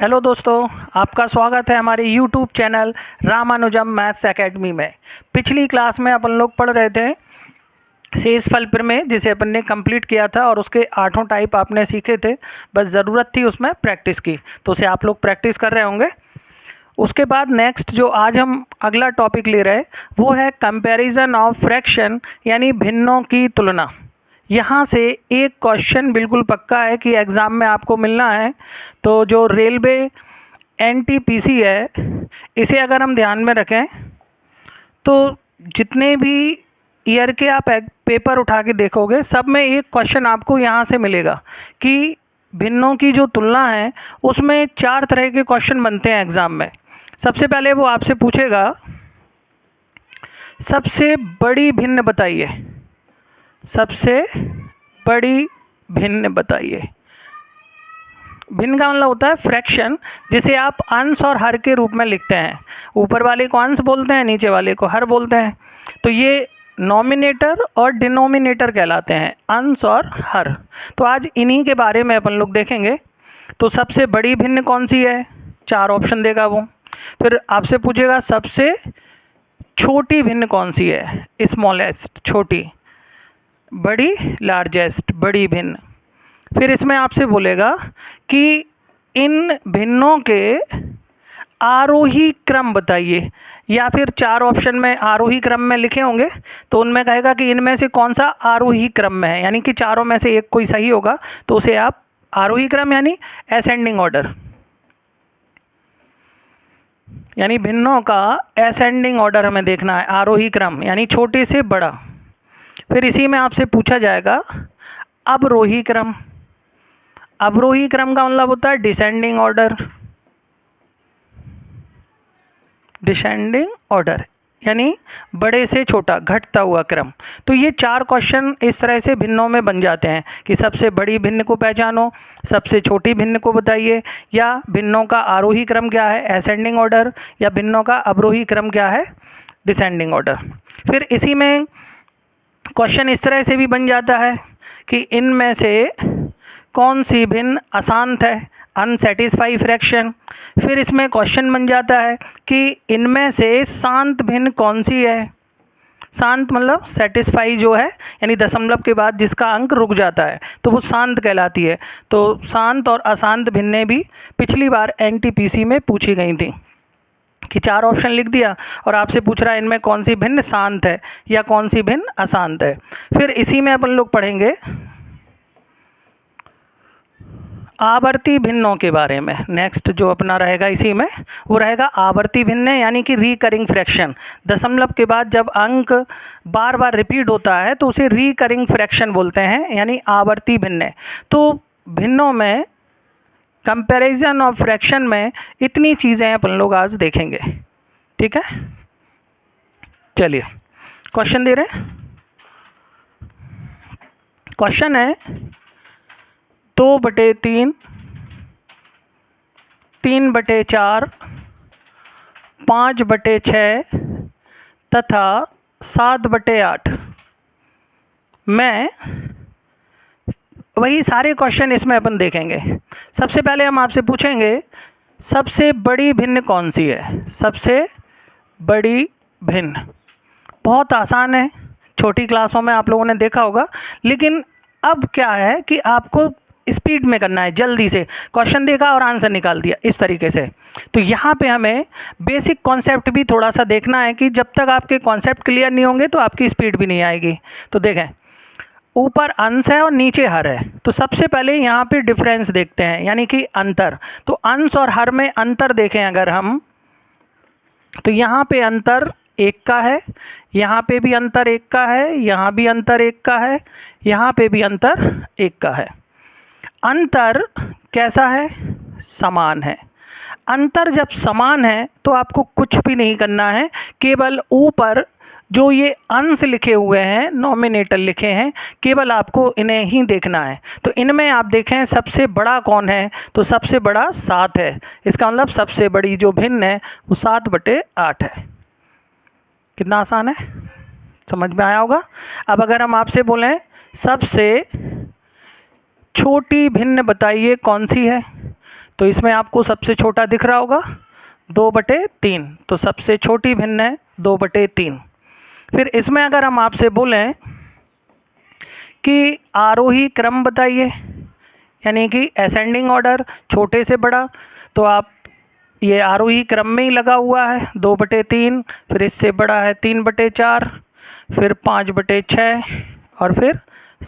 Hello दोस्तों, आपका स्वागत है हमारे YouTube channel Ramanujan maths academy में। पिछली क्लास में अपन लोग पढ़ रहे थे शेषफल प्रमेय, जिसे अपन ने कंप्लीट किया था और उसके 8 टाइप आपने सीखे थे। बस ज़रूरत थी उसमें प्रैक्टिस की, तो उसे आप लोग प्रैक्टिस कर रहे होंगे। उसके बाद नेक्स्ट जो आज हम अगला टॉपिक ले रहे हैं वो है कंपैरिजन ऑफ फ्रैक्शन, यानी भिन्नों की तुलना। यहाँ से एक क्वेश्चन बिल्कुल पक्का है कि एग्ज़ाम में आपको मिलना है। तो जो रेलवे एनटीपीसी है, इसे अगर हम ध्यान में रखें तो जितने भी ईयर के आप पेपर उठा के देखोगे, सब में एक क्वेश्चन आपको यहाँ से मिलेगा कि भिन्नों की जो तुलना है उसमें 4 तरह के क्वेश्चन बनते हैं एग्ज़ाम में। सबसे पहले वो आपसे पूछेगा सबसे बड़ी भिन्न बताइए, सबसे बड़ी भिन्न बताइए। भिन्न का मतलब होता है फ्रैक्शन, जिसे आप अंश और हर के रूप में लिखते हैं। ऊपर वाले को अंश बोलते हैं, नीचे वाले को हर बोलते हैं। तो ये नॉमिनेटर और डिनोमिनेटर कहलाते हैं, अंश और हर। तो आज इन्हीं के बारे में अपन लोग देखेंगे। तो सबसे बड़ी भिन्न कौन सी है, 4 ऑप्शन देगा वो। फिर आपसे पूछेगा सबसे छोटी भिन्न कौन सी है, स्मॉलेस्ट छोटी, बड़ी लार्जेस्ट बड़ी भिन्न। फिर इसमें आपसे बोलेगा कि इन भिन्नों के आरोही क्रम बताइए, या फिर 4 ऑप्शन में आरोही क्रम में लिखे होंगे, तो उनमें कहेगा कि इनमें से कौन सा आरोही क्रम में है, यानी कि चारों में से एक कोई सही होगा तो उसे आप आरोही क्रम यानी असेंडिंग ऑर्डर, यानी भिन्नों का असेंडिंग ऑर्डर हमें देखना है, आरोही क्रम यानी छोटे से बड़ा। फिर इसी में आपसे पूछा जाएगा अवरोही क्रम। अवरोही क्रम का मतलब होता है डिसेंडिंग ऑर्डर, डिसेंडिंग ऑर्डर यानी बड़े से छोटा घटता हुआ क्रम। तो ये 4 क्वेश्चन इस तरह से भिन्नों में बन जाते हैं कि सबसे बड़ी भिन्न को पहचानो, सबसे छोटी भिन्न को बताइए, या भिन्नों का आरोही क्रम क्या है असेंडिंग ऑर्डर, या भिन्नों का अवरोही क्रम क्या है डिसेंडिंग ऑर्डर। फिर इसी में क्वेश्चन इस तरह से भी बन जाता है कि इनमें से कौन सी भिन्न अशांत है, अनसेटिस्फाई फ्रैक्शन। फिर इसमें क्वेश्चन बन जाता है कि इनमें से शांत भिन्न कौन सी है। शांत मतलब सेटिस्फाई जो है, यानी दशमलव के बाद जिसका अंक रुक जाता है तो वो शांत कहलाती है। तो शांत और अशांत भिन्नें भी पिछली बार एनटीपीसी में पूछी गई थी कि 4 ऑप्शन लिख दिया और आपसे पूछ रहा है इनमें कौन सी भिन्न शांत है या कौन सी भिन्न अशांत है। फिर इसी में अपन लोग पढ़ेंगे आवर्ती भिन्नों के बारे में। नेक्स्ट जो अपना रहेगा इसी में वो रहेगा आवर्ती भिन्न, यानी कि रिकरिंग फ्रैक्शन। दशमलव के बाद जब अंक बार बार रिपीट होता है तो उसे रिकरिंग फ्रैक्शन बोलते हैं, यानी आवर्ती भिन्न। तो भिन्नों में कंपैरिजन ऑफ फ्रैक्शन में इतनी चीज़ें अपन लोग आज देखेंगे, ठीक है। चलिए क्वेश्चन दे रहे हैं। क्वेश्चन है 2/3, 3/4, 5/6 तथा 7/8 में वही सारे क्वेश्चन इसमें अपन देखेंगे। सबसे पहले हम आपसे पूछेंगे सबसे बड़ी भिन्न कौन सी है, सबसे बड़ी भिन्न। बहुत आसान है, छोटी क्लासों में आप लोगों ने देखा होगा, लेकिन अब क्या है कि आपको स्पीड में करना है, जल्दी से क्वेश्चन देखा और आंसर निकाल दिया इस तरीके से। तो यहाँ पे हमें बेसिक कॉन्सेप्ट भी थोड़ा सा देखना है कि जब तक आपके कॉन्सेप्ट क्लियर नहीं होंगे तो आपकी स्पीड भी नहीं आएगी। तो देखें, ऊपर अंश है और नीचे हर है, तो सबसे पहले यहाँ पे डिफरेंस देखते हैं, यानी कि अंतर। तो अंश और हर में अंतर देखें अगर हम, तो यहाँ पे अंतर 1 का है, यहाँ पे भी अंतर 1 का है, यहाँ भी अंतर 1 का है, यहाँ पे भी अंतर 1 का है। अंतर कैसा है, समान है। अंतर जब समान है तो आपको कुछ भी नहीं करना है, केवल ऊपर जो ये अंश लिखे हुए हैं, नॉमिनेटर लिखे हैं, केवल आपको इन्हें ही देखना है। तो इनमें आप देखें सबसे बड़ा कौन है, तो सबसे बड़ा 7 है। इसका मतलब सबसे बड़ी जो भिन्न है वो 7/8 है। कितना आसान है, समझ में आया होगा। अब अगर हम आपसे बोलें सबसे छोटी भिन्न बताइए कौन सी है, तो इसमें आपको सबसे छोटा दिख रहा होगा 2/3, तो सबसे छोटी भिन्न है 2/3। फिर इसमें अगर हम आपसे बोलें कि आरोही क्रम बताइए, यानी कि असेंडिंग ऑर्डर छोटे से बड़ा, तो आप ये आरोही क्रम में ही लगा हुआ है 2/3, फिर इससे बड़ा है 3/4, फिर 5/6 और फिर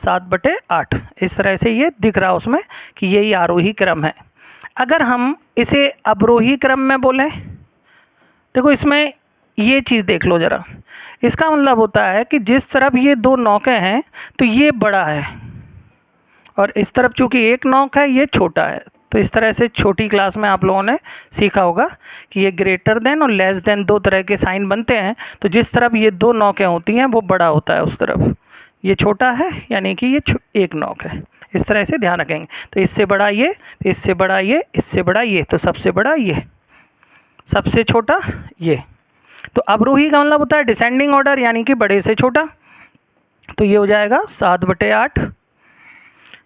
7/8। इस तरह से ये दिख रहा है उसमें कि यही आरोही क्रम है। अगर हम इसे अवरोही क्रम में बोलें, देखो इसमें ये चीज़ देख लो ज़रा, इसका मतलब होता है कि जिस तरफ ये दो नौकें हैं तो ये बड़ा है और इस तरफ चूँकि एक नौक है ये छोटा है। तो इस तरह से छोटी क्लास में आप लोगों ने सीखा होगा कि ये ग्रेटर देन और लेस देन दो तरह के साइन बनते हैं। तो जिस तरफ ये दो नौकें होती हैं वो बड़ा होता है उस तरफ, ये छोटा है यानी कि ये एक नौक है। इस तरह से ध्यान रखेंगे। तो इससे बड़ा ये, इससे बड़ा ये, इससे बड़ा ये, तो सबसे बड़ा ये, सबसे छोटा ये। तो अवरोही का मतलब होता है डिसेंडिंग ऑर्डर, यानी कि बड़े से छोटा। तो ये हो जाएगा 7/8,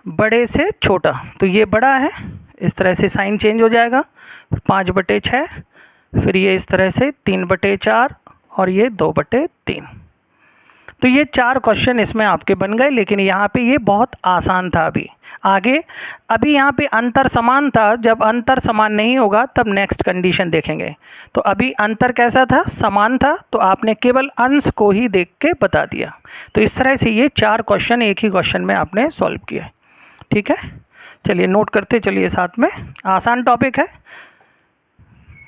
बड़े से छोटा, तो ये बड़ा है, इस तरह से साइन चेंज हो जाएगा। 5/6, फिर ये इस तरह से 3/4 और ये 2/3। तो ये 4 क्वेश्चन इसमें आपके बन गए, लेकिन यहाँ पे ये बहुत आसान था। अभी यहाँ पे अंतर समान था, जब अंतर समान नहीं होगा तब नेक्स्ट कंडीशन देखेंगे। तो अभी अंतर कैसा था, समान था, तो आपने केवल अंश को ही देख के बता दिया। तो इस तरह से ये 4 क्वेश्चन एक ही क्वेश्चन में आपने सॉल्व किया। ठीक है, चलिए नोट करते चलिए साथ में, आसान टॉपिक है।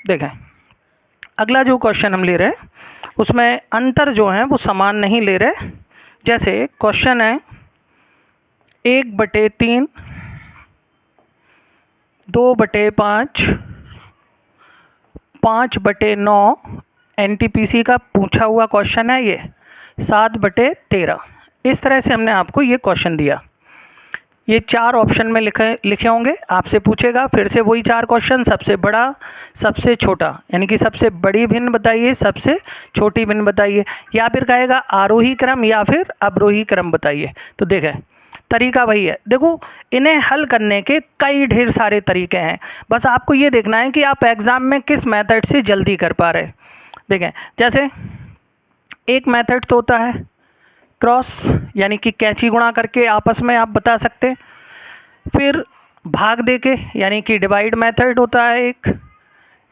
देखें अगला जो क्वेश्चन हम ले रहे हैं उसमें अंतर जो है वो समान नहीं ले रहे। जैसे क्वेश्चन है 1/3, 2/5, 5/9, NTPC का पूछा हुआ क्वेश्चन है ये, 7/13। इस तरह से हमने आपको ये क्वेश्चन दिया। ये 4 ऑप्शन में लिखे होंगे, आपसे पूछेगा फिर से वही 4 क्वेश्चन, सबसे बड़ा, सबसे छोटा, यानी कि सबसे बड़ी भिन्न बताइए, सबसे छोटी भिन्न बताइए, या फिर कहेगा आरोही क्रम या फिर अवरोही क्रम बताइए। तो देखें तरीका वही है। देखो इन्हें हल करने के कई ढेर सारे तरीके हैं, बस आपको ये देखना है कि आप एग्ज़ाम में किस मेथड से जल्दी कर पा रहे। देखें जैसे एक मेथड तो होता है क्रॉस, यानी कि कैंची गुणा करके आपस में आप बता सकते हैं। फिर भाग देके, यानी कि डिवाइड मेथड होता है एक,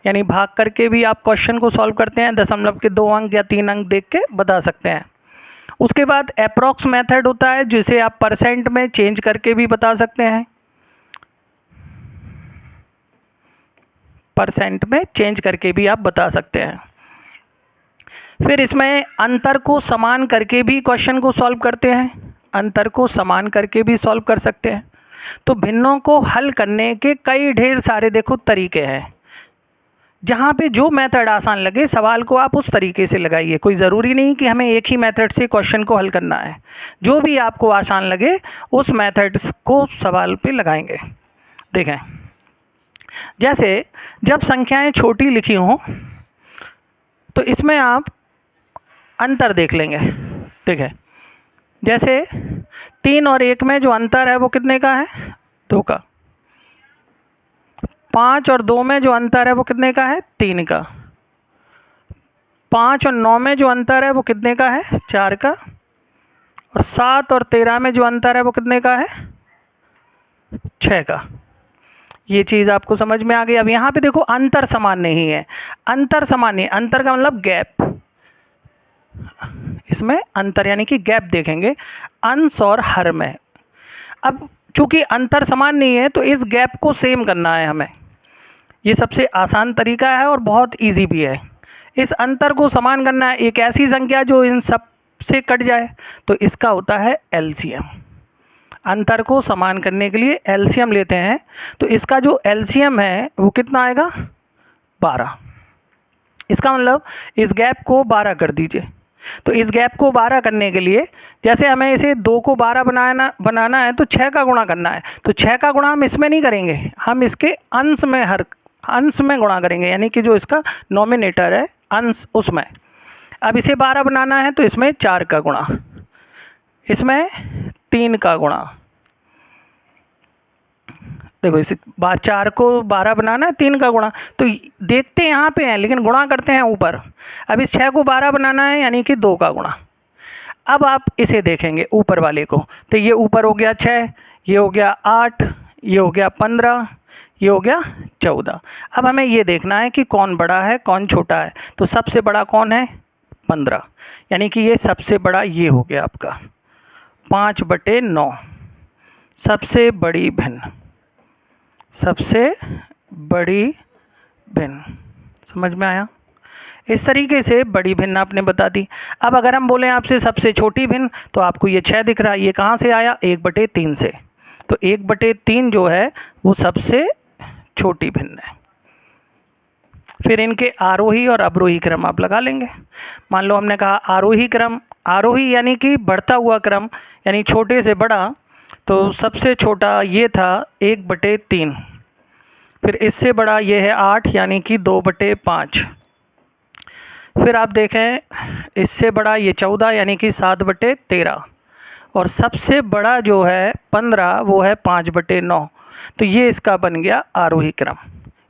यानी भाग करके भी आप क्वेश्चन को सॉल्व करते हैं, दशमलव के 2 अंक या 3 अंक देख के बता सकते हैं। उसके बाद अप्रॉक्स मेथड होता है जिसे आप परसेंट में चेंज करके भी बता सकते हैं, परसेंट में चेंज करके भी आप बता सकते हैं। फिर इसमें अंतर को समान करके भी क्वेश्चन को सॉल्व करते हैं, अंतर को समान करके भी सॉल्व कर सकते हैं। तो भिन्नों को हल करने के कई ढेर सारे देखो तरीके हैं, जहाँ पे जो मेथड आसान लगे सवाल को आप उस तरीके से लगाइए। कोई ज़रूरी नहीं कि हमें एक ही मेथड से क्वेश्चन को हल करना है, जो भी आपको आसान लगे उस मेथड को सवाल पे लगाएंगे। देखें जैसे जब संख्याएं छोटी लिखी हों तो इसमें आप अंतर देख लेंगे। देखें जैसे 3 और 1 में जो अंतर है वो कितने का है, 2 का। 5 और 2 में जो अंतर है वो कितने का है, 3 का। 5 और 9 में जो अंतर है वो कितने का है, 4 का। और 7 और 13 में जो अंतर है वो कितने का है, 6 का। ये चीज़ आपको समझ में आ गई। अब यहाँ पे देखो अंतर समान नहीं है, अंतर समान नहीं, अंतर का मतलब गैप, इसमें अंतर यानी कि गैप देखेंगे अंश और हर में। अब चूंकि अंतर समान नहीं है तो इस गैप को सेम करना है हमें, ये सबसे आसान तरीका है और बहुत इजी भी है। इस अंतर को समान करना है एक ऐसी संख्या जो इन सब से कट जाए, तो इसका होता है एलसीएम। अंतर को समान करने के लिए एलसीएम लेते हैं, तो इसका जो एलसीएम है वो कितना आएगा, 12। इसका मतलब इस गैप को 12 कर दीजिए। तो इस गैप को 12 करने के लिए जैसे हमें इसे 2 को 12 बनाना है तो 6 का गुणा करना है। तो 6 का गुणा हम इसमें नहीं करेंगे, हम इसके अंश में, हर अंश में गुणा करेंगे, यानी कि जो इसका नॉमिनेटर है अंश उसमें। अब इसे 12 बनाना है तो इसमें 4 का गुणा, इसमें 3 का गुणा। देखो इस बार 4 को 12 बनाना है 3 का गुणा, तो देखते यहाँ पे हैं लेकिन गुणा करते हैं ऊपर। अब इस 6 को 12 बनाना है यानी कि 2 का गुणा। अब आप इसे देखेंगे ऊपर वाले को, तो ये ऊपर हो गया 6, ये हो गया 8, ये हो गया 15, ये हो गया 14। अब हमें ये देखना है कि कौन बड़ा है कौन छोटा है। तो सबसे बड़ा कौन है 15, यानी कि ये सबसे बड़ा ये हो गया आपका 5/9 सबसे बड़ी भिन्न, सबसे बड़ी भिन्न। समझ में आया? इस तरीके से बड़ी भिन्न आपने बता दी। अब अगर हम बोलें आपसे सबसे छोटी भिन्न, तो आपको ये 6 दिख रहा है, ये कहाँ से आया 1/3 से। तो 1/3 जो है वो सबसे छोटी भिन्न है। फिर इनके आरोही और अवरोही क्रम आप लगा लेंगे। मान लो हमने कहा आरोही क्रम, आरोही यानी कि बढ़ता हुआ क्रम, यानी छोटे से बड़ा। तो सबसे छोटा ये था 1/3, फिर इससे बड़ा ये है 8 यानी कि 2/5। फिर आप देखें इससे बड़ा ये 14 यानी कि 7/13, और सबसे बड़ा जो है 15 वो है 5/9। तो ये इसका बन गया आरोही क्रम,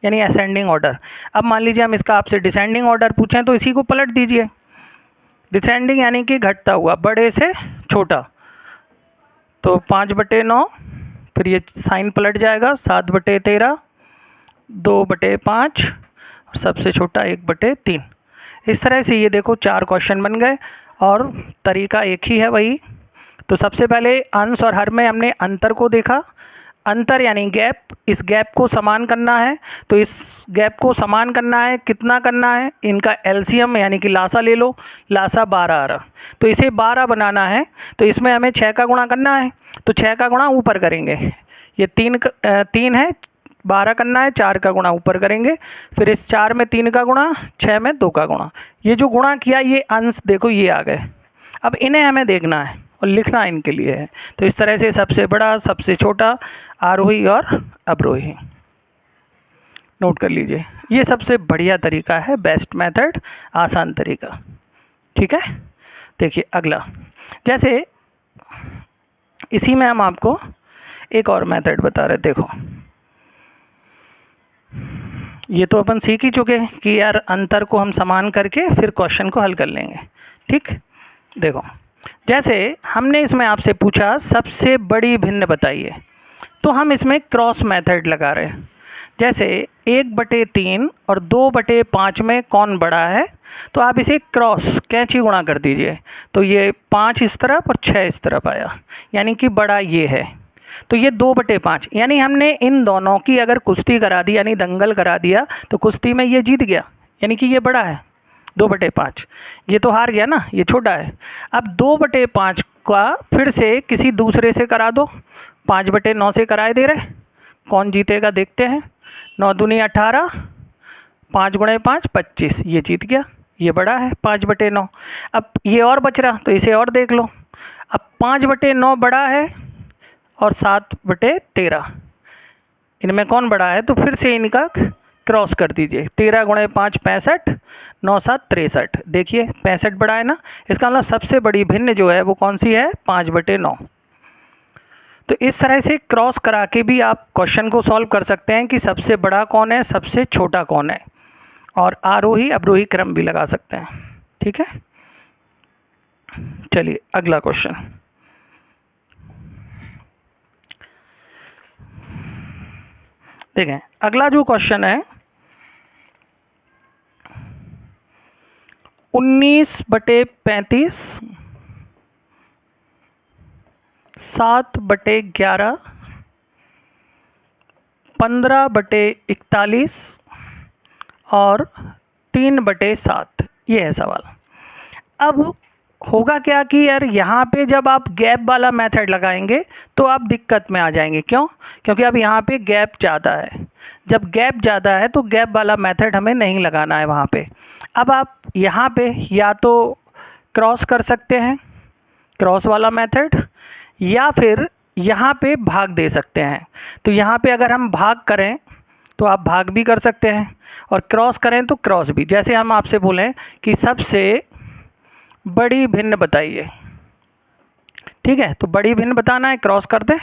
यानी असेंडिंग ऑर्डर। अब मान लीजिए हम इसका आपसे डिसेंडिंग ऑर्डर पूछें, तो इसी को पलट दीजिए। डिसेंडिंग यानी कि घटता हुआ, बड़े से छोटा। तो 5/9, फिर ये साइन पलट जाएगा 7/13, 2/5 और सबसे छोटा 1/3। इस तरह से ये देखो 4 क्वेश्चन बन गए और तरीका एक ही है वही। तो सबसे पहले अंश और हर में हमने अंतर को देखा। अंतर यानी गैप, इस गैप को समान करना है। तो इस गैप को समान करना है, कितना करना है, इनका एलसीएम यानी कि लासा ले लो। लासा 12 आ रहा, तो इसे 12 बनाना है। तो इसमें हमें 6 का गुणा करना है, तो 6 का गुणा ऊपर करेंगे। ये 3 है, 12 करना है, 4 का गुणा ऊपर करेंगे। फिर इस 4 में 3 का गुणा, 6 में 2 का गुणा। ये जो गुणा किया ये अंश देखो ये आ गए। अब इन्हें हमें देखना है और लिखना इनके लिए है। तो इस तरह से सबसे बड़ा, सबसे छोटा, आरोही और अवरोही नोट कर लीजिए। ये सबसे बढ़िया तरीका है, बेस्ट मेथड, आसान तरीका। ठीक है, देखिए अगला, जैसे इसी में हम आपको एक और मेथड बता रहे। देखो ये तो अपन सीख ही चुके हैं कि यार अंतर को हम समान करके फिर क्वेश्चन को हल कर लेंगे। ठीक, देखो जैसे हमने इसमें आपसे पूछा सबसे बड़ी भिन्न बताइए, तो हम इसमें क्रॉस मेथड लगा रहे हैं। जैसे 1/3 और 2/5 में कौन बड़ा है, तो आप इसे क्रॉस कैंची गुणा कर दीजिए। तो ये 5 इस तरफ और 6 इस तरफ आया, यानी कि बड़ा ये है। तो ये 2/5, यानी हमने इन दोनों की अगर कुश्ती करा दी यानी दंगल करा दिया, तो कुश्ती में ये जीत गया, यानी कि ये बड़ा है 2/5। ये तो हार गया ना, ये छोटा है। अब 2/5 का फिर से किसी दूसरे से करा दो, 5/9 से कराए दे रहे, कौन जीतेगा देखते हैं। 9 दूनी 18, 5 गुणे 5 25, ये जीत गया, ये बड़ा है 5/9। अब ये और बच रहा, तो इसे और देख लो। अब 5/9 बड़ा है और 7/13, इनमें कौन बड़ा है, तो फिर से इनका क्रॉस कर दीजिए। 13 गुणे 5 65, 9 7 63। देखिए 65 बड़ा है ना, इसका मतलब सबसे बड़ी भिन्न जो है वो कौन सी है 5/9। तो इस तरह से क्रॉस करा के भी आप क्वेश्चन को सॉल्व कर सकते हैं कि सबसे बड़ा कौन है, सबसे छोटा कौन है, और आरोही अवरोही क्रम भी लगा सकते हैं। ठीक है, चलिए अगला क्वेश्चन। देखें अगला जो क्वेश्चन है 19/35, 7/11, 15/41 और 3/7, ये है सवाल। अब होगा क्या कि यार यहाँ पे जब आप गैप वाला मेथड लगाएंगे तो आप दिक्कत में आ जाएंगे। क्यों? क्योंकि अब यहाँ पे गैप ज़्यादा है। जब गैप ज़्यादा है तो गैप वाला मेथड हमें नहीं लगाना है वहाँ पे। अब आप यहाँ पे या तो क्रॉस कर सकते हैं, क्रॉस वाला मेथड, या फिर यहाँ पे भाग दे सकते हैं। तो यहाँ पे अगर हम भाग करें तो आप भाग भी कर सकते हैं, और क्रॉस करें तो क्रॉस भी। जैसे हम आपसे बोलें कि सबसे बड़ी भिन्न बताइए, ठीक है, तो बड़ी भिन्न बताना है, क्रॉस कर दें।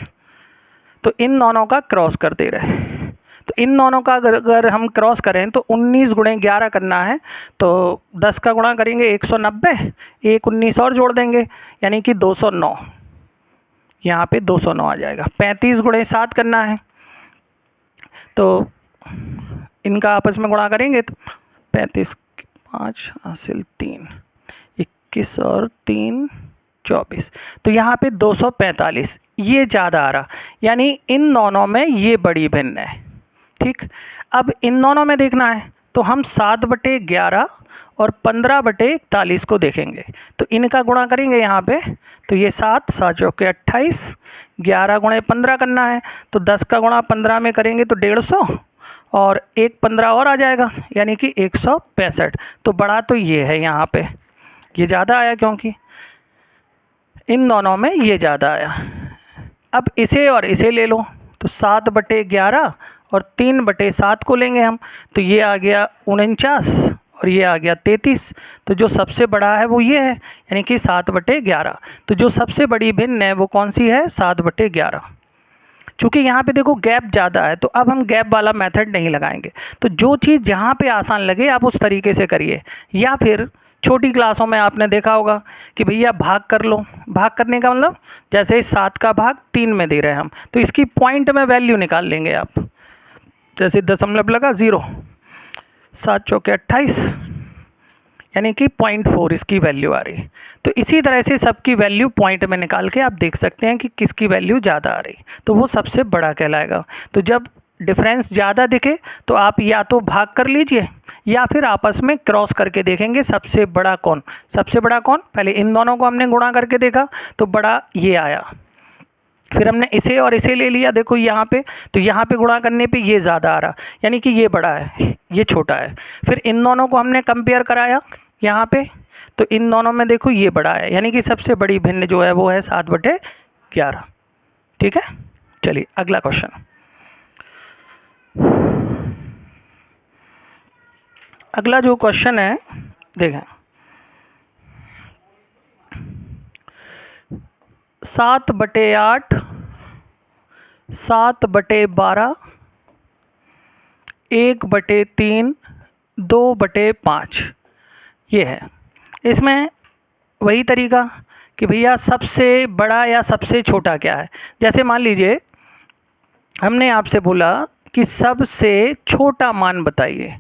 तो इन दोनों का क्रॉस कर दे रहे हैं। तो इन दोनों का अगर हम क्रॉस करें तो 19 गुणे 11 करना है, तो 10 का गुणा करेंगे 190, एक 19 और जोड़ देंगे यानी कि 209, यहाँ पे 209 आ जाएगा। 35 गुणे 7 करना है, तो इनका आपस में गुणा करेंगे तो 35 5 हासिल 3, 21 और 3 24, तो यहाँ पे 245, ये ज़्यादा आ रहा, यानी इन दोनों में ये बड़ी भिन्न है। ठीक, अब इन दोनों में देखना है तो हम 7/11 और 15/41 को देखेंगे, तो इनका गुणा करेंगे यहाँ पे, तो ये 7 7 चौके 28, 11 गुणे 15 करना है, तो 10 का गुणा 15 में करेंगे तो 150 और एक 15 और आ जाएगा यानी कि 165। तो बड़ा तो ये है, यहाँ पे ये ज़्यादा आया क्योंकि इन दोनों में ये ज़्यादा आया। अब इसे और इसे ले लो, तो 7/11 और 3/7 को लेंगे हम, तो ये आ गया 49 और ये आ गया 33, तो जो सबसे बड़ा है वो ये है यानी कि 7/11। तो जो सबसे बड़ी भिन्न है वो कौन सी है? 7/11। चूँकि यहाँ पे देखो गैप ज़्यादा है तो अब हम गैप वाला मेथड नहीं लगाएंगे, तो जो चीज़ जहाँ पे आसान लगे आप उस तरीके से करिए। या फिर छोटी क्लासों में आपने देखा होगा कि भैया भाग कर लो, भाग करने का मतलब जैसे 7 का भाग 3 में दे रहे हैं हम, तो इसकी पॉइंट में वैल्यू निकाल लेंगे आप, जैसे दशमलव लगा 0, 7 चौके 28 यानी कि 0.4 इसकी वैल्यू आ रही। तो इसी तरह से सबकी वैल्यू पॉइंट में निकाल के आप देख सकते हैं कि किसकी वैल्यू ज़्यादा आ रही, तो वो सबसे बड़ा कहलाएगा। तो जब डिफरेंस ज़्यादा दिखे तो आप या तो भाग कर लीजिए या फिर आपस में क्रॉस करके देखेंगे सबसे बड़ा कौन। सबसे बड़ा कौन, पहले इन दोनों को हमने गुणा करके देखा तो बड़ा ये आया, फिर हमने इसे और इसे ले लिया, देखो यहाँ पे, तो यहाँ पे गुणा करने पे ये ज़्यादा आ रहा यानी कि ये बड़ा है ये छोटा है। फिर इन दोनों को हमने कंपेयर कराया यहाँ पे, तो इन दोनों में देखो ये बड़ा है यानी कि सबसे बड़ी भिन्न जो है वो है 7/11। ठीक है, चलिए अगला क्वेश्चन। अगला जो क्वेश्चन है देखें, 7/8, 7/12, 1/3, 2/5 ये है। इसमें वही तरीका कि भैया सबसे बड़ा या सबसे छोटा क्या है। जैसे मान लीजिए हमने आपसे बोला कि सबसे छोटा मान बताइए,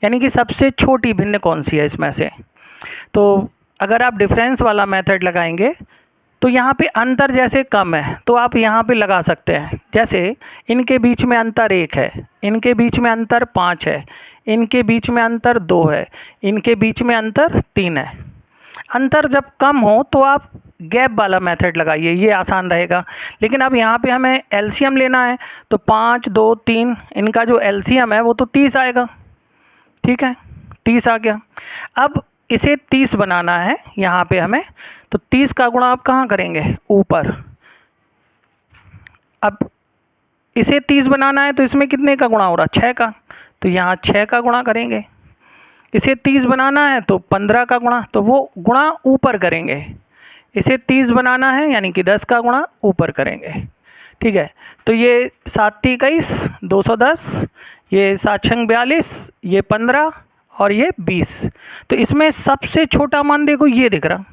यानी कि सबसे छोटी भिन्न कौन सी है इसमें से। तो अगर आप डिफरेंस वाला मेथड लगाएंगे तो यहाँ पे अंतर जैसे कम है तो आप यहाँ पे लगा सकते हैं, जैसे इनके बीच में अंतर 1 है, इनके बीच में अंतर 5 है, इनके बीच में अंतर 2 है, इनके बीच में अंतर 3 है। अंतर जब कम हो तो आप गैप वाला मेथड लगाइए, ये आसान रहेगा। लेकिन अब यहाँ पे हमें एलसीएम लेना है तो 5 2 3 इनका जो एलसीएम है वो तो 30 आएगा। ठीक है, 30 आ गया। अब इसे 30 बनाना है यहाँ पे हमें, तो 30 का गुणा आप कहाँ करेंगे? ऊपर। अब इसे 30 बनाना है तो इसमें कितने का गुणा हो रहा? 6 का, तो यहाँ 6 का गुणा करेंगे। इसे 30 बनाना है तो 15 का गुणा, तो वो गुणा ऊपर करेंगे। इसे 30 बनाना है यानी कि 10 का गुणा ऊपर करेंगे। ठीक है, तो ये 7 21 210, ये 7 42, ये 15 और ये 20। तो इसमें सबसे छोटा मान देखो ये दिख रहा,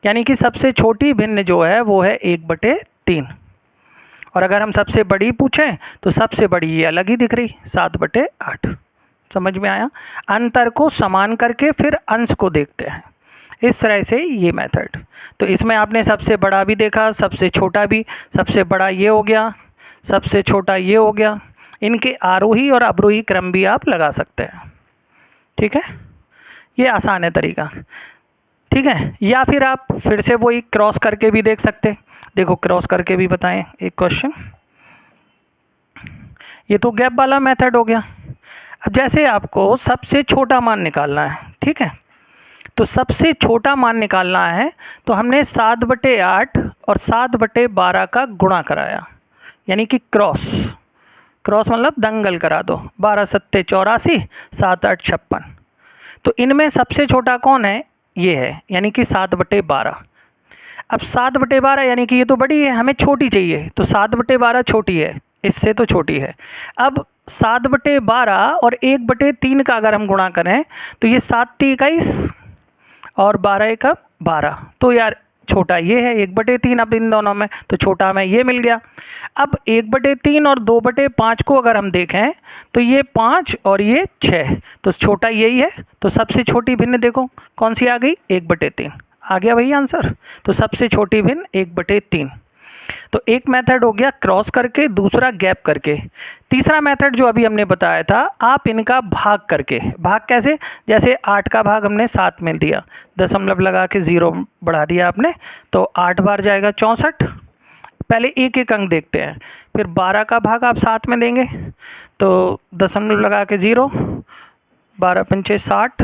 यानी कि सबसे छोटी भिन्न जो है वो है 1/3। और अगर हम सबसे बड़ी पूछें तो सबसे बड़ी ये अलग ही दिख रही 7/8। समझ में आया? अंतर को समान करके फिर अंश को देखते हैं, इस तरह से ये मेथड। तो इसमें आपने सबसे बड़ा भी देखा, सबसे छोटा भी। सबसे बड़ा ये हो गया, सबसे छोटा ये हो गया। इनके आरोही और अवरोही क्रम भी आप लगा सकते हैं। ठीक है, ये आसान है तरीका। ठीक है, या फिर आप फिर से वही क्रॉस करके भी देख सकते हैं। देखो क्रॉस करके भी बताएं एक क्वेश्चन। ये तो गैप वाला मेथड हो गया। अब जैसे आपको सबसे छोटा मान निकालना है, ठीक है, तो सबसे छोटा मान निकालना है तो हमने 7/8 और 7/12 का गुणा कराया, यानी कि क्रॉस। क्रॉस मतलब दंगल करा दो। 12 7 84, 7 8 56। तो इनमें सबसे छोटा कौन है? ये है, यानी कि 7/12। अब 7/12 यानी कि ये तो बड़ी है, हमें छोटी चाहिए, तो 7/12 छोटी है, इससे तो छोटी है। अब 7/12 और 1/3 का अगर हम गुणा करें तो ये 7×3 = 21 और 12×1 = 12, तो यार छोटा ये है 1/3। अब इन दोनों में तो छोटा हमें ये मिल गया। अब 1/3 और 2/5 को अगर हम देखें तो ये 5 और ये 6, तो छोटा यही है। तो सबसे छोटी भिन्न देखो कौन सी आ गई, 1/3 आ गया वही आंसर। तो सबसे छोटी भिन्न 1/3। तो एक मेथड हो गया क्रॉस करके, दूसरा गैप करके। तीसरा मेथड जो अभी हमने बताया था, आप इनका भाग करके। भाग कैसे, जैसे 8 का भाग हमने 7 में दिया, दशमलव लगा के 0 बढ़ा दिया आपने, तो 8 बार जाएगा 64। पहले एक एक अंक देखते हैं। फिर 12 का भाग आप 7 में देंगे, तो दशमलव लगा के 0, 12×5 = 60,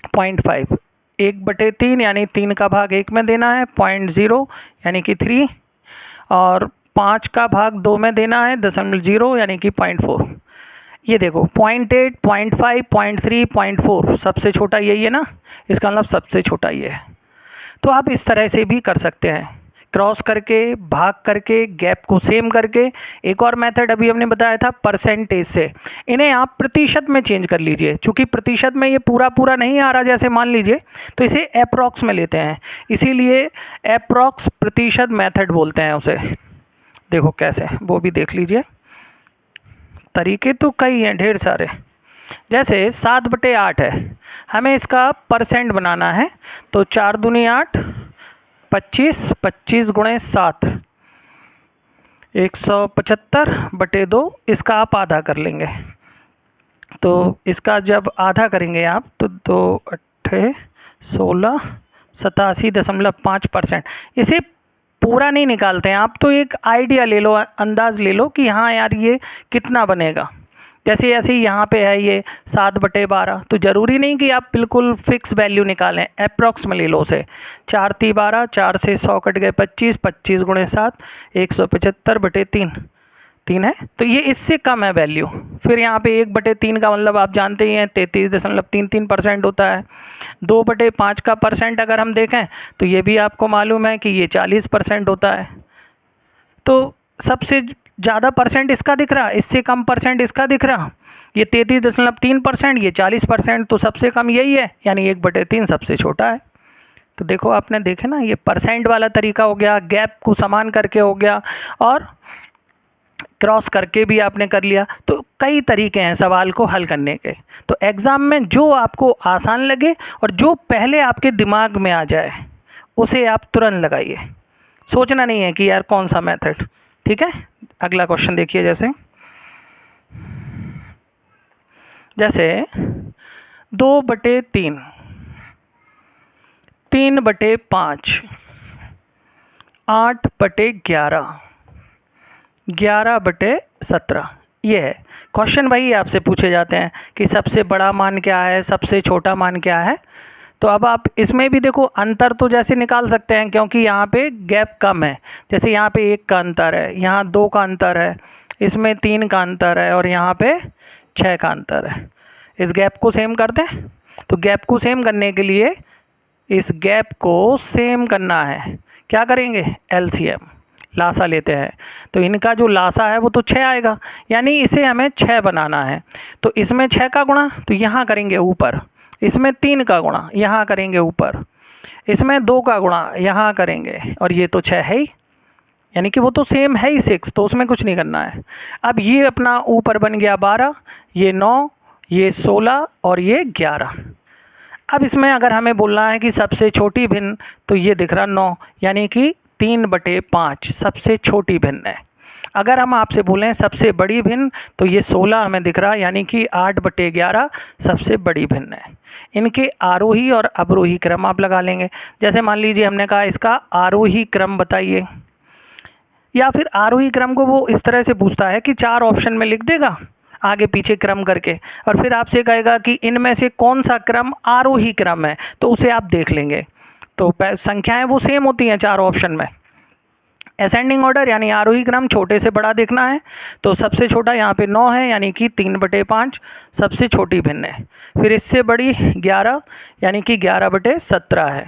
0.5। 1/3 यानी 3 का भाग 1 में देना है, 0.0 यानी कि 3, और 5 का भाग 2 में देना है, 0.0 यानी कि 0.4। ये देखो 0.8, 0.5, 0.3, 0.4, सबसे छोटा यही है ना, इसका मतलब सबसे छोटा ये है। तो आप इस तरह से भी कर सकते हैं, क्रॉस करके, भाग करके, गैप को सेम करके। एक और मेथड अभी हमने बताया था परसेंटेज से, इन्हें आप प्रतिशत में चेंज कर लीजिए। चूँकि प्रतिशत में ये पूरा पूरा नहीं आ रहा जैसे मान लीजिए, तो इसे अप्रॉक्स में लेते हैं, इसीलिए अप्रॉक्स प्रतिशत मेथड बोलते हैं उसे। देखो कैसे, वो भी देख लीजिए। तरीके तो कई हैं, ढेर सारे। जैसे 7/8 है, हमें इसका परसेंट बनाना है, तो 4 दूनी 8, 25, 25 × 7, 175/2। इसका आप आधा कर लेंगे, तो इसका जब आधा करेंगे आप तो 2 8 16, 87.5%। इसे पूरा नहीं निकालते हैं आप, तो एक आइडिया ले लो, अंदाज़ ले लो कि हाँ यार ये कितना बनेगा। जैसे ऐसे ही यहाँ पे है ये 7/12, तो ज़रूरी नहीं कि आप बिल्कुल फिक्स वैल्यू निकालें, अप्रॉक्स में ले लो उसे। 4 × 12, 4 से 100 कट गए 25, 25 × 7, 175/3, 3 है, तो ये इससे कम है वैल्यू। फिर यहाँ पे 1/3 का मतलब आप जानते ही हैं 33.33% होता है। 2/5 का परसेंट अगर हम देखें तो ये भी आपको मालूम है कि ये 40% होता है। तो सबसे ज़्यादा परसेंट इसका दिख रहा, इससे कम परसेंट इसका दिख रहा। ये 33.3%, ये 40%, तो सबसे कम यही है, यानी 1/3 सबसे छोटा है। तो देखो आपने देखे ना, ये परसेंट वाला तरीका हो गया, गैप को समान करके हो गया, और क्रॉस करके भी आपने कर लिया। तो कई तरीके हैं सवाल को हल करने के। तो एग्ज़ाम में जो आपको आसान लगे और जो पहले आपके दिमाग में आ जाए उसे आप तुरंत लगाइए, सोचना नहीं है कि यार कौन सा मेथड। ठीक है, अगला क्वेश्चन देखिए। जैसे 2/3, 3/5, 8/11, 11/17, ये है क्वेश्चन। वही आपसे पूछे जाते हैं कि सबसे बड़ा मान क्या है, सबसे छोटा मान क्या है। तो अब आप इसमें भी देखो अंतर तो जैसे निकाल सकते हैं, क्योंकि यहाँ पे गैप कम है। जैसे यहाँ पे 1 का अंतर है, यहाँ 2 का अंतर है, इसमें 3 का अंतर है, और यहाँ पे 6 का अंतर है। इस गैप को सेम कर दें। तो गैप को सेम करने के लिए इस गैप को सेम करना है, क्या करेंगे, LCM, लासा लेते हैं। तो इनका जो लासा है वो तो 6 आएगा, यानी इसे हमें 6 बनाना है। तो इसमें 6 का गुणा तो यहाँ करेंगे ऊपर, इसमें 3 का गुणा यहाँ करेंगे ऊपर, इसमें 2 का गुणा यहाँ करेंगे, और ये तो 6 है ही, यानी कि वो तो सेम है ही 6, तो उसमें कुछ नहीं करना है। अब ये अपना ऊपर बन गया 12, ये 9, ये 16 और ये 11। अब इसमें अगर हमें बोलना है कि सबसे छोटी भिन्न, तो ये दिख रहा 9, यानी कि 3/5 सबसे छोटी भिन्न है। अगर हम आपसे बोलें सबसे बड़ी भिन्न, तो ये 16 हमें दिख रहा, यानी कि 8/11 सबसे बड़ी भिन्न है। इनके आरोही और अवरोही क्रम आप लगा लेंगे। जैसे मान लीजिए हमने कहा इसका आरोही क्रम बताइए, या फिर आरोही क्रम को वो इस तरह से पूछता है कि 4 ऑप्शन में लिख देगा आगे पीछे क्रम करके, और फिर आपसे कहेगा कि इनमें से कौन सा क्रम आरोही क्रम है, तो उसे आप देख लेंगे। तो संख्याएं वो सेम होती हैं 4 ऑप्शन में। असेंडिंग ऑर्डर यानी आरोही क्रम छोटे से बड़ा देखना है, तो सबसे छोटा यहाँ पे 9 है, यानी कि 3/5 सबसे छोटी भिन्न है। फिर इससे बड़ी 11, यानी कि 11/17 है।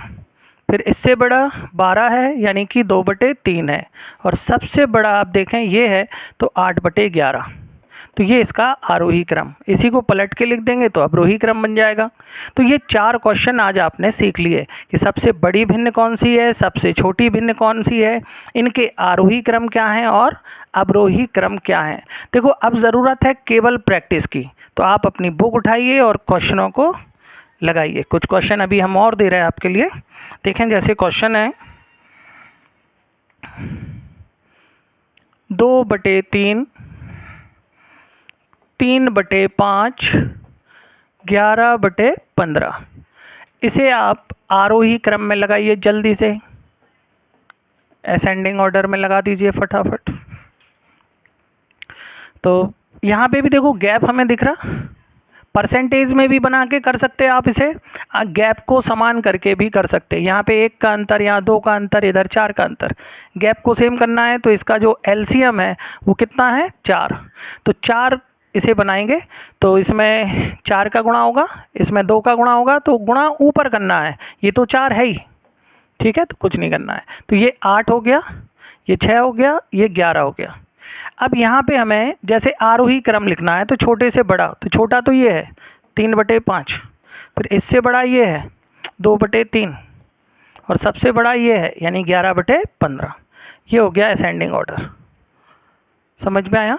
फिर इससे बड़ा 12 है यानी कि 2/3 है, और सबसे बड़ा आप देखें ये है तो 8/11। तो ये इसका आरोही क्रम, इसी को पलट के लिख देंगे तो अवरोही क्रम बन जाएगा। तो ये 4 क्वेश्चन आज आपने सीख लिए कि सबसे बड़ी भिन्न कौन सी है, सबसे छोटी भिन्न कौन सी है, इनके आरोही क्रम क्या हैं और अवरोही क्रम क्या हैं। देखो अब ज़रूरत है केवल प्रैक्टिस की, तो आप अपनी बुक उठाइए और क्वेश्चनों को लगाइए। कुछ क्वेश्चन अभी हम और दे रहे हैं आपके लिए, देखें। जैसे क्वेश्चन है 2/3, 3/5, 11/15। इसे आप आरोही क्रम में लगाइए जल्दी से, असेंडिंग ऑर्डर में लगा दीजिए फटाफट। तो यहाँ पे भी देखो गैप हमें दिख रहा, परसेंटेज में भी बना के कर सकते हैं आप इसे, गैप को समान करके भी कर सकते हैं। यहाँ पे 1 का अंतर, यहाँ 2 का अंतर, इधर 4 का अंतर। गैप को सेम करना है तो इसका जो एलसीएम है वो कितना है, 4। तो 4 इसे बनाएंगे तो इसमें 4 का गुणा होगा, इसमें 2 का गुणा होगा, तो गुणा ऊपर करना है, ये तो 4 है ही, ठीक है, तो कुछ नहीं करना है। तो ये 8 हो गया, ये 6 हो गया, ये 11 हो गया। अब यहाँ पे हमें जैसे आरोही क्रम लिखना है तो छोटे से बड़ा, तो छोटा तो ये है 3/5, फिर इससे बड़ा ये है 2/3, और सबसे बड़ा ये है यानी 11/15। ये हो गया असेंडिंग ऑर्डर। समझ में आया?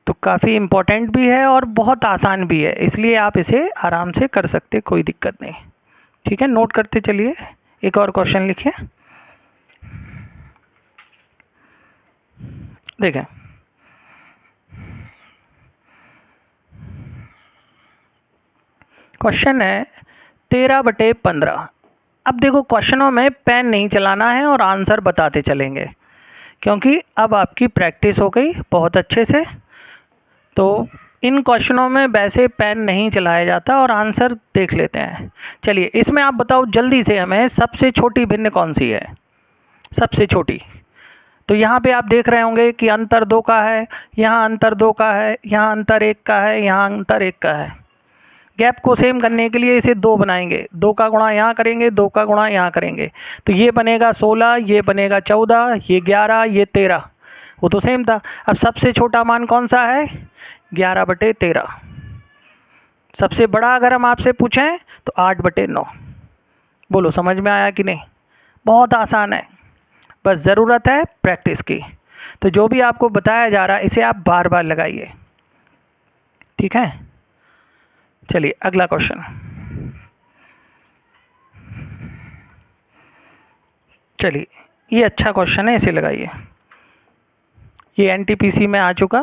तो काफ़ी इम्पोर्टेंट भी है और बहुत आसान भी है, इसलिए आप इसे आराम से कर सकते, कोई दिक्कत नहीं। ठीक है, नोट करते चलिए। एक और क्वेश्चन लिखिए, देखें। क्वेश्चन है 13/15। अब देखो क्वेश्चनों में पेन नहीं चलाना है और आंसर बताते चलेंगे, क्योंकि अब आपकी प्रैक्टिस हो गई बहुत अच्छे से। तो इन क्वेश्चनों में वैसे पेन नहीं चलाया जाता और आंसर देख लेते हैं। चलिए इसमें आप बताओ जल्दी से हमें सबसे छोटी भिन्न कौन सी है, सबसे छोटी। तो यहाँ पे आप देख रहे होंगे कि अंतर 2 का है, यहाँ अंतर 2 का है, यहाँ अंतर 1 का है, यहाँ अंतर 1 का है। गैप को सेम करने के लिए इसे 2 बनाएंगे, 2 का गुणा यहाँ करेंगे, 2 का गुणा यहाँ करेंगे, तो ये बनेगा 16, ये बनेगा 14, ये 11, ये 13, वो तो सेम था। अब सबसे छोटा मान कौन सा है, 11/13। सबसे बड़ा अगर हम आपसे पूछें तो 8/9। बोलो समझ में आया कि नहीं? बहुत आसान है, बस ज़रूरत है प्रैक्टिस की। तो जो भी आपको बताया जा रहा है इसे आप बार बार लगाइए, ठीक है। चलिए अगला क्वेश्चन। चलिए ये अच्छा क्वेश्चन है, इसे लगाइए। ये एनटीपीसी में आ चुका,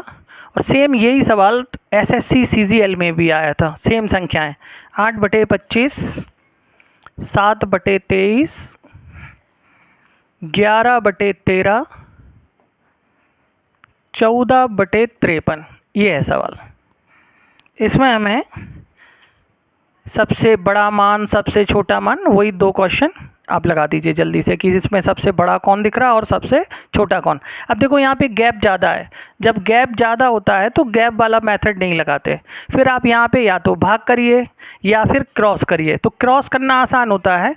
और सेम यही सवाल एसएससी सीजीएल में भी आया था, सेम संख्याएं 8/25, 7/23, 11/13, 14/53। ये है सवाल। इसमें हमें सबसे बड़ा मान, सबसे छोटा मान, वही 2 क्वेश्चन आप लगा दीजिए जल्दी से कि इसमें सबसे बड़ा कौन दिख रहा है और सबसे छोटा कौन। अब देखो यहाँ पे गैप ज़्यादा है, जब गैप ज़्यादा होता है तो गैप वाला मेथड नहीं लगाते, फिर आप यहाँ पे या तो भाग करिए या फिर क्रॉस करिए। तो क्रॉस करना आसान होता है,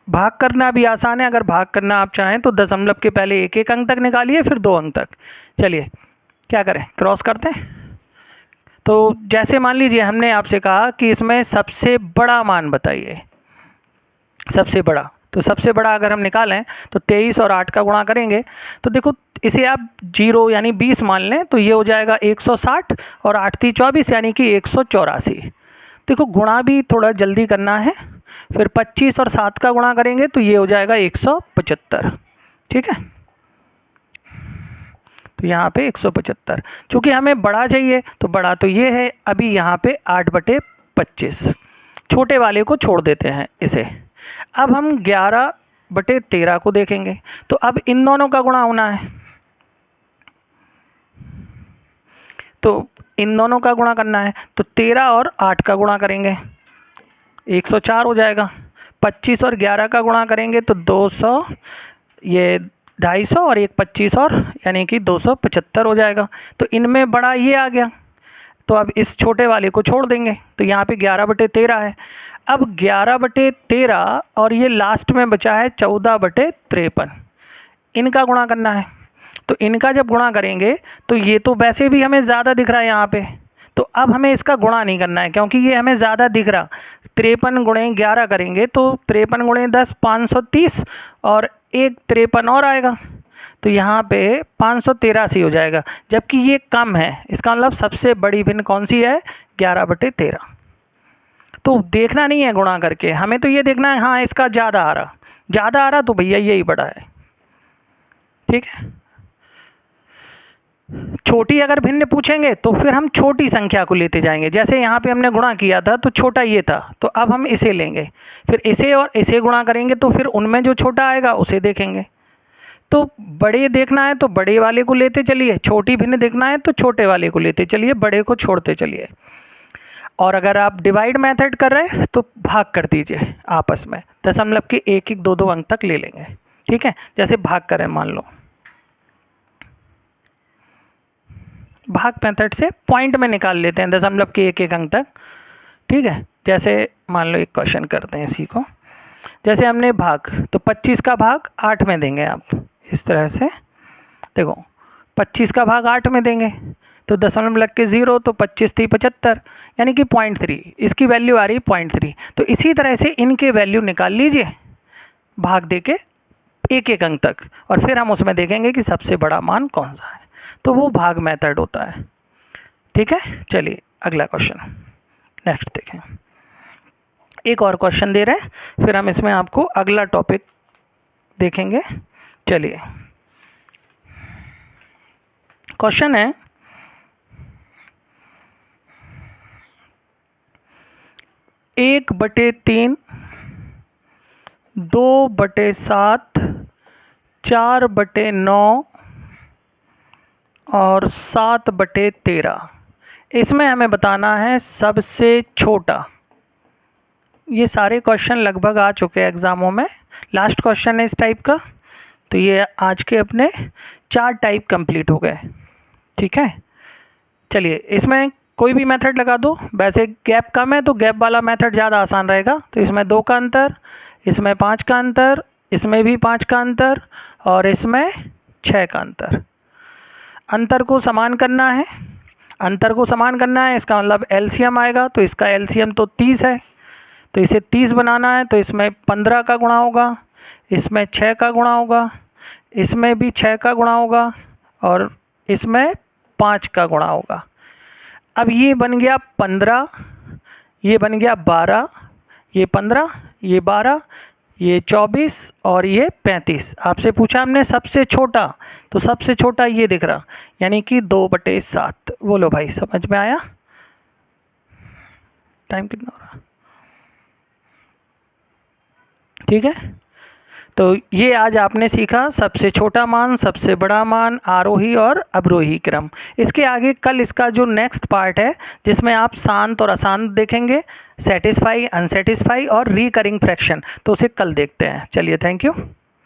भाग करना भी आसान है। अगर भाग करना आप चाहें तो दशमलव के पहले 1-1 अंक तक निकालिए, फिर 2 अंक तक। चलिए क्या करें, क्रॉस करते हैं। तो जैसे मान लीजिए हमने आपसे कहा कि इसमें सबसे बड़ा मान बताइए, सबसे बड़ा। तो सबसे बड़ा अगर हम निकालें तो 23 और 8 का गुणा करेंगे, तो देखो इसे आप 0 यानी 20 मान लें तो ये हो जाएगा 160, और 8 × 3 = 24 यानी कि 184। देखो गुणा भी थोड़ा जल्दी करना है, फिर 25 और 7 का गुणा करेंगे तो ये हो जाएगा 175, ठीक है। तो यहाँ पे 175, चूँकि हमें बड़ा चाहिए तो बड़ा तो ये है, अभी यहाँ पे 8/25, छोटे वाले को छोड़ देते हैं इसे। अब हम 11/13 को देखेंगे, तो अब इन दोनों का गुणा होना है, तो इन दोनों का गुणा करना है, तो 13 और 8 का गुणा करेंगे 104 हो जाएगा। 25 और 11 का गुणा करेंगे तो 200, ये 250 और एक 25 और यानी कि 275 हो जाएगा। तो इनमें बड़ा ये आ गया, तो अब इस छोटे वाले को छोड़ देंगे, तो यहाँ पे 11/13 है। अब 11/13 और ये लास्ट में बचा है 14/53, इनका गुणा करना है। तो इनका जब गुणा करेंगे तो ये तो वैसे भी हमें ज़्यादा दिख रहा है यहाँ पे, तो अब हमें इसका गुणा नहीं करना है क्योंकि ये हमें ज़्यादा दिख रहा। 53 × 11 करेंगे तो 53 × 10 530 और एक 53 और आएगा, तो यहाँ पे 583 हो जाएगा, जबकि ये कम है। इसका मतलब सबसे बड़ी भिन्न कौन सी है? 11/13। तो देखना नहीं है गुणा करके, हमें तो ये देखना है हाँ इसका ज़्यादा आ रहा तो भैया यही बड़ा है। ठीक है, छोटी अगर भिन्न पूछेंगे तो फिर हम छोटी संख्या को लेते जाएंगे। जैसे यहाँ पे हमने गुणा किया था तो छोटा ये था, तो अब हम इसे लेंगे, फिर इसे और इसे गुणा करेंगे तो फिर उनमें जो छोटा आएगा उसे देखेंगे। तो बड़े देखना है तो बड़े वाले को लेते चलिए, छोटी भिन्न देखना है तो छोटे वाले को लेते चलिए, बड़े को छोड़ते चलिए। और अगर आप डिवाइड मेथड कर रहे हैं तो भाग कर दीजिए आपस में, दशमलव के 1-1, 2-2 अंक तक ले लेंगे। ठीक है, जैसे भाग करें, मान लो भाग मेथड से पॉइंट में निकाल लेते हैं दशमलव के 1-1 अंक तक। ठीक है, जैसे मान लो एक क्वेश्चन करते हैं इसी को। जैसे हमने भाग, तो 25 का भाग 8 में देंगे आप, इस तरह से देखो 25 का भाग 8 में देंगे तो दशमलव लग के 0, तो 25 थी 75, यानी कि 0.3, इसकी वैल्यू आ रही 0.3। तो इसी तरह से इनके वैल्यू निकाल लीजिए भाग दे के 1-1 अंक तक, और फिर हम उसमें देखेंगे कि सबसे बड़ा मान कौन सा है, तो वो भाग मेथड होता है। ठीक है, चलिए अगला क्वेश्चन नेक्स्ट देखें। एक और क्वेश्चन दे रहे हैं, फिर हम इसमें आपको अगला टॉपिक देखेंगे। चलिए, क्वेश्चन है 1/3, 2/7, 4/9 और 7/13। इसमें हमें बताना है सबसे छोटा। ये सारे क्वेश्चन लगभग आ चुके हैं एग्ज़ामों में, लास्ट क्वेश्चन है इस टाइप का। तो ये आज के अपने 4 टाइप कंप्लीट हो गए। ठीक है, चलिए इसमें कोई भी मेथड लगा दो, वैसे गैप कम है तो गैप वाला मेथड ज़्यादा आसान रहेगा। तो इसमें 2 का अंतर, इसमें 5 का अंतर, इसमें भी 5 का अंतर और इसमें 6 का अंतर। अंतर को समान करना है, अंतर को समान करना है, इसका मतलब एलसीएम आएगा। तो इसका एलसीएम तो 30 है, तो इसे 30 बनाना है, तो इसमें 15 का गुणा होगा, इसमें 6 का गुणा होगा, इसमें भी 6 का गुणा होगा और इसमें 5 का गुणा होगा। अब ये बन गया 15, ये बन गया 12, ये 15, ये 12, ये 24 और ये 35। आपसे पूछा हमने सबसे छोटा, तो सबसे छोटा ये दिख रहा, यानी कि 2/7। बोलो भाई, समझ में आया? टाइम कितना हो रहा? ठीक है, तो ये आज आपने सीखा सबसे छोटा मान, सबसे बड़ा मान, आरोही और अवरोही क्रम। इसके आगे कल इसका जो नेक्स्ट पार्ट है जिसमें आप शांत और अशांत देखेंगे, सेटिस्फाई, अनसेटिस्फाई और रिकरिंग फ्रैक्शन, तो उसे कल देखते हैं। चलिए, थैंक यू।